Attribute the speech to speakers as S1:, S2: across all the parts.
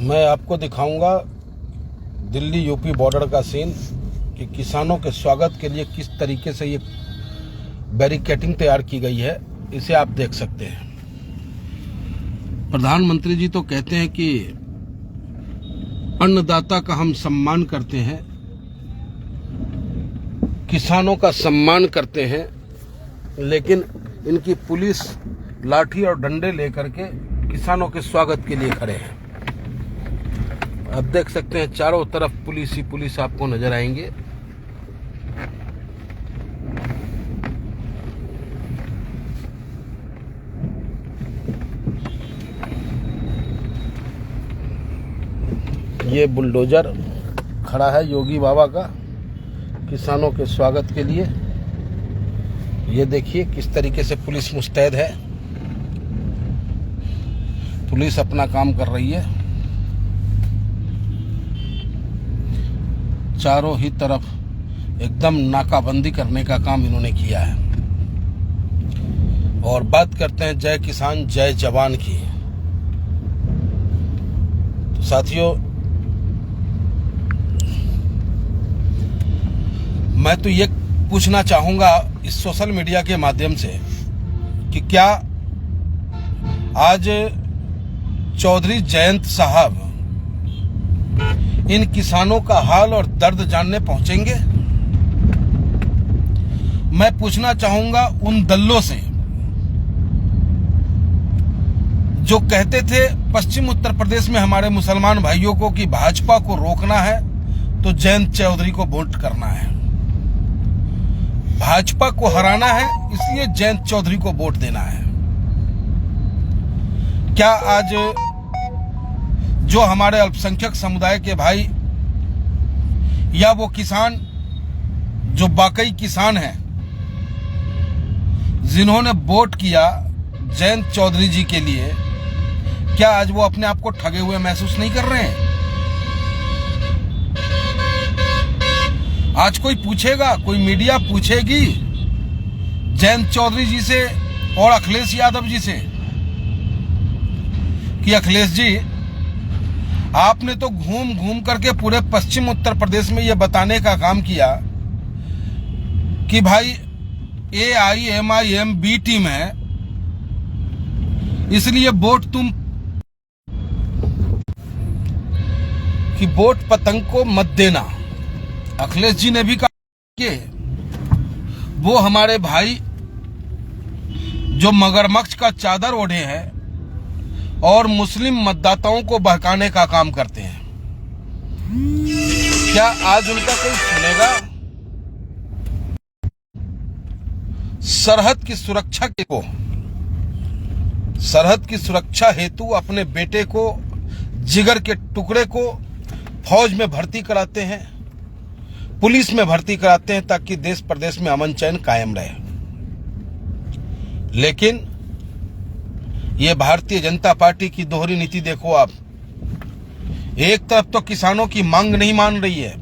S1: मैं आपको दिखाऊंगा दिल्ली यूपी बॉर्डर का सीन कि किसानों के स्वागत के लिए किस तरीके से ये बैरिकेडिंग तैयार की गई है। इसे आप देख सकते हैं। प्रधानमंत्री जी तो कहते हैं कि अन्नदाता का हम सम्मान करते हैं, किसानों का सम्मान करते हैं, लेकिन इनकी पुलिस लाठी और डंडे लेकर के किसानों के स्वागत के लिए खड़े हैं। आप देख सकते हैं चारों तरफ पुलिस ही पुलिस आपको नजर आएंगे। ये बुलडोजर खड़ा है योगी बाबा का किसानों के स्वागत के लिए। ये देखिए किस तरीके से पुलिस मुस्तैद है। पुलिस अपना काम कर रही है। चारों ही तरफ एकदम नाकाबंदी करने का काम इन्होंने किया है। और बात करते हैं जय किसान जय जवान की। तो साथियों, मैं तो ये पूछना चाहूंगा इस सोशल मीडिया के माध्यम से कि क्या आज चौधरी जयंत साहब इन किसानों का हाल और दर्द जानने पहुंचेंगे? मैं पूछना चाहूंगा उन दल्लों से जो कहते थे पश्चिम उत्तर प्रदेश में हमारे मुसलमान भाइयों को कि भाजपा को रोकना है तो जयंत चौधरी को वोट करना है, भाजपा को हराना है इसलिए जयंत चौधरी को वोट देना है। क्या आज जो हमारे अल्पसंख्यक समुदाय के भाई या वो किसान जो वाकई किसान हैं, जिन्होंने वोट किया जयंत चौधरी जी के लिए, क्या आज वो अपने आप को ठगे हुए महसूस नहीं कर रहे हैं? आज कोई पूछेगा, कोई मीडिया पूछेगी जयंत चौधरी जी से और अखिलेश यादव जी से कि अखिलेश जी आपने तो घूम घूम करके पूरे पश्चिम उत्तर प्रदेश में यह बताने का काम किया कि भाई AIMIM बी टीम है, इसलिए वोट तुम कि वोट पतंग को मत देना। अखिलेश जी ने भी कहा कि वो हमारे भाई जो मगरमच्छ का चादर ओढ़े हैं और मुस्लिम मतदाताओं को बहकाने का काम करते हैं। क्या आज उनका कोई सुनेगा? सरहद की सुरक्षा हेतु अपने बेटे को, जिगर के टुकड़े को फौज में भर्ती कराते हैं, पुलिस में भर्ती कराते हैं ताकि देश प्रदेश में अमन चैन कायम रहे। लेकिन ये भारतीय जनता पार्टी की दोहरी नीति देखो आप। एक तरफ तो किसानों की मांग नहीं मान रही है,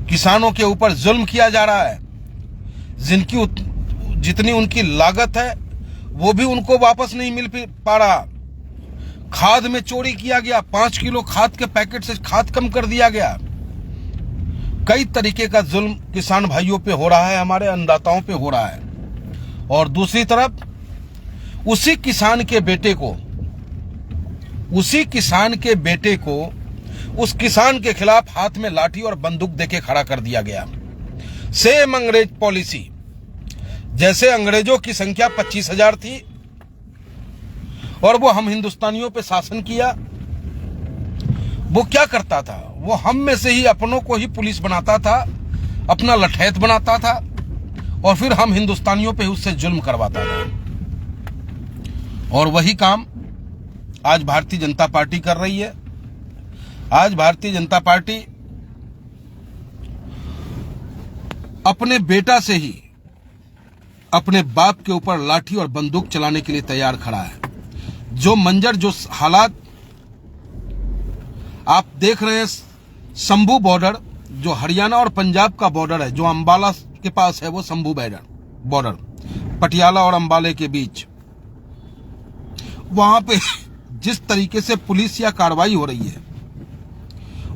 S1: किसानों के ऊपर जुल्म किया जा रहा है, जितनी उनकी लागत है वो भी उनको वापस नहीं मिल पा रहा। खाद में चोरी किया गया, 5 किलो खाद के पैकेट से खाद कम कर दिया गया। कई तरीके का जुल्म किसान भाइयों पे हो रहा है, हमारे अन्नदाताओं पे हो रहा है। और दूसरी तरफ उसी किसान के बेटे को उस किसान के खिलाफ हाथ में लाठी और बंदूक देके खड़ा कर दिया गया। सेम अंग्रेज पॉलिसी, जैसे अंग्रेजों की संख्या 25,000 थी और वो हम हिंदुस्तानियों पे शासन किया। वो क्या करता था? वो हम में से ही अपनों को ही पुलिस बनाता था, अपना लठैत बनाता था और फिर हम हिंदुस्तानियों पे उससे जुल्म करवाता था। और वही काम आज भारतीय जनता पार्टी कर रही है। आज भारतीय जनता पार्टी अपने बेटा से ही अपने बाप के ऊपर लाठी और बंदूक चलाने के लिए तैयार खड़ा है। जो मंजर, जो हालात आप देख रहे हैं, शंभू बॉर्डर जो हरियाणा और पंजाब का बॉर्डर है, जो अंबाला के पास है, वो शंभू बॉर्डर पटियाला और अंबाले के बीच, वहां पे जिस तरीके से पुलिस या कार्रवाई हो रही है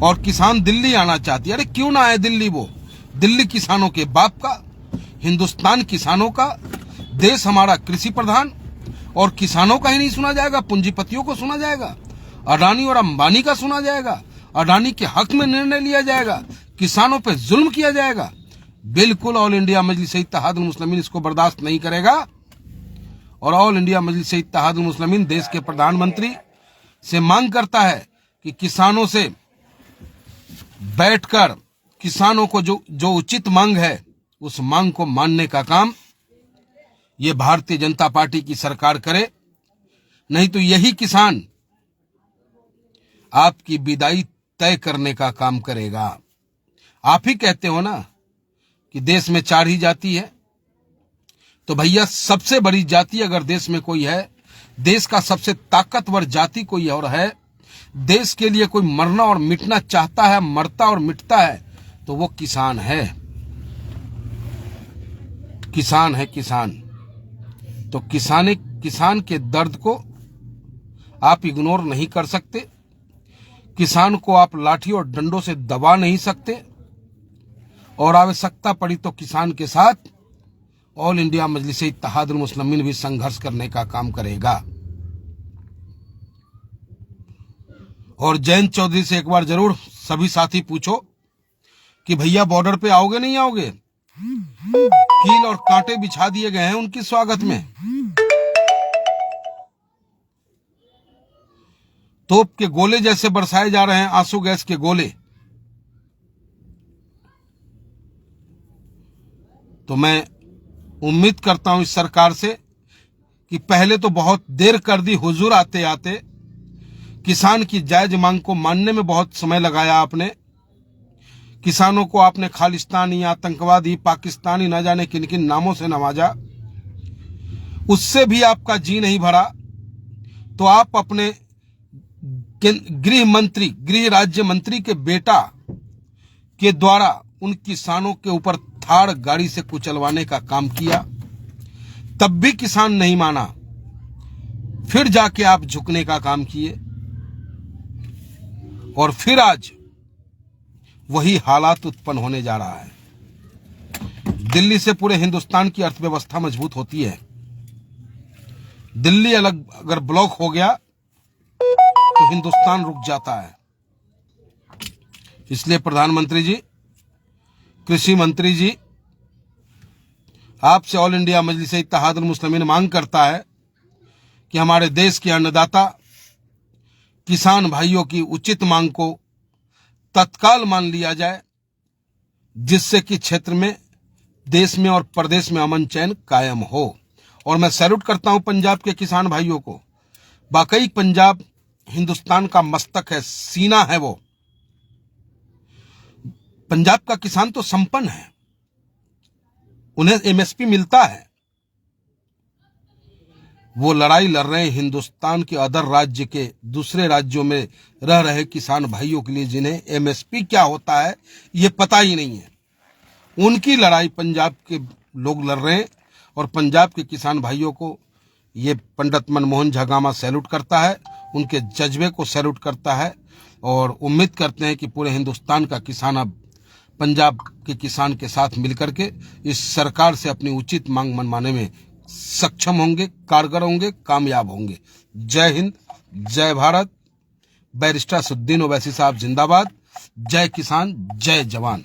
S1: और किसान दिल्ली आना चाहती है, अरे क्यों ना आए दिल्ली? वो दिल्ली किसानों के बाप का, हिंदुस्तान किसानों का, देश हमारा कृषि प्रधान, और किसानों का ही नहीं सुना जाएगा, पूंजीपतियों को सुना जाएगा, अडानी और अंबानी का सुना जाएगा, अडानी के हक में निर्णय लिया जाएगा, किसानों पे जुल्म किया जाएगा। बिल्कुल ऑल इंडिया मजलिस-ए-इत्तेहादुल मुस्लिमीन इसको बर्दाश्त नहीं करेगा। और ऑल इंडिया मजलिस-ए-इत्तेहादुल मुस्लिमीन देश के प्रधानमंत्री से मांग करता है कि किसानों से बैठकर किसानों को जो उचित मांग है उस मांग को मानने का काम ये भारतीय जनता पार्टी की सरकार करे, नहीं तो यही किसान आपकी विदाई तय करने का काम करेगा। आप ही कहते हो ना कि देश में 4 ही जाति है, तो भैया सबसे बड़ी जाति अगर देश में कोई है, देश का सबसे ताकतवर जाति कोई और है, देश के लिए कोई मरना और मिटना चाहता है, मरता और मिटता है, तो वो किसान है। किसान है, किसान। तो किसान के दर्द को आप इग्नोर नहीं कर सकते, किसान को आप लाठी और डंडों से दबा नहीं सकते, और आवश्यकता पड़ी तो किसान के साथ ऑल इंडिया मजलिस-ए-इत्तेहादुल मुस्लिमीन भी संघर्ष करने का काम करेगा। और जयंत चौधरी से एक बार जरूर सभी साथी पूछो कि भैया बॉर्डर पे आओगे नहीं आओगे? कील और कांटे बिछा दिए गए हैं उनके स्वागत में। तोप के गोले जैसे बरसाए जा रहे हैं, आंसू गैस के गोले। तो मैं उम्मीद करता हूं इस सरकार से कि पहले तो बहुत देर कर दी हुजूर आते आते, किसान की जायज मांग को मानने में बहुत समय लगाया आपने, किसानों को आपने खालिस्तानी, आतंकवादी, पाकिस्तानी, न जाने किन किन नामों से नवाजा, उससे भी आपका जी नहीं भरा, तो आप अपने गृह राज्य मंत्री के बेटा के द्वारा उन किसानों के ऊपर थार गाड़ी से कुचलवाने का काम किया, तब भी किसान नहीं माना, फिर जाके आप झुकने का काम किए, और फिर आज वही हालात उत्पन्न होने जा रहा है। दिल्ली से पूरे हिंदुस्तान की अर्थव्यवस्था मजबूत होती है। दिल्ली अलग अगर ब्लॉक हो गया तो हिंदुस्तान रुक जाता है। इसलिए प्रधानमंत्री जी, कृषि मंत्री जी, आपसे ऑल इंडिया मजलिस-ए-इत्तेहादुल मुस्लिमीन मांग करता है कि हमारे देश के अन्नदाता किसान भाइयों की उचित मांग को तत्काल मान लिया जाए, जिससे कि क्षेत्र में, देश में और प्रदेश में अमन चैन कायम हो। और मैं सैल्यूट करता हूं पंजाब के किसान भाइयों को। वाकई पंजाब हिंदुस्तान का मस्तक है, सीना है वो। पंजाब का किसान तो संपन्न है, उन्हें एमएसपी मिलता है। वो लड़ाई लड़ रहे हैं हिंदुस्तान के अदर राज्य के, दूसरे राज्यों में रह रहे किसान भाइयों के लिए, जिन्हें एमएसपी क्या होता है ये पता ही नहीं है। उनकी लड़ाई पंजाब के लोग लड़ रहे हैं, और पंजाब के किसान भाइयों को ये पंडित मनमोहन झगामा सैल्यूट करता है, उनके जज्बे को सैल्यूट करता है, और उम्मीद करते हैं कि पूरे हिंदुस्तान का किसान अब पंजाब के किसान के साथ मिलकर के इस सरकार से अपनी उचित मांग मनवाने में सक्षम होंगे, कारगर होंगे, कामयाब होंगे। जय हिंद, जय भारत। बैरिस्टर असदुद्दीन ओवैसी साहब जिंदाबाद। जय किसान, जय जवान।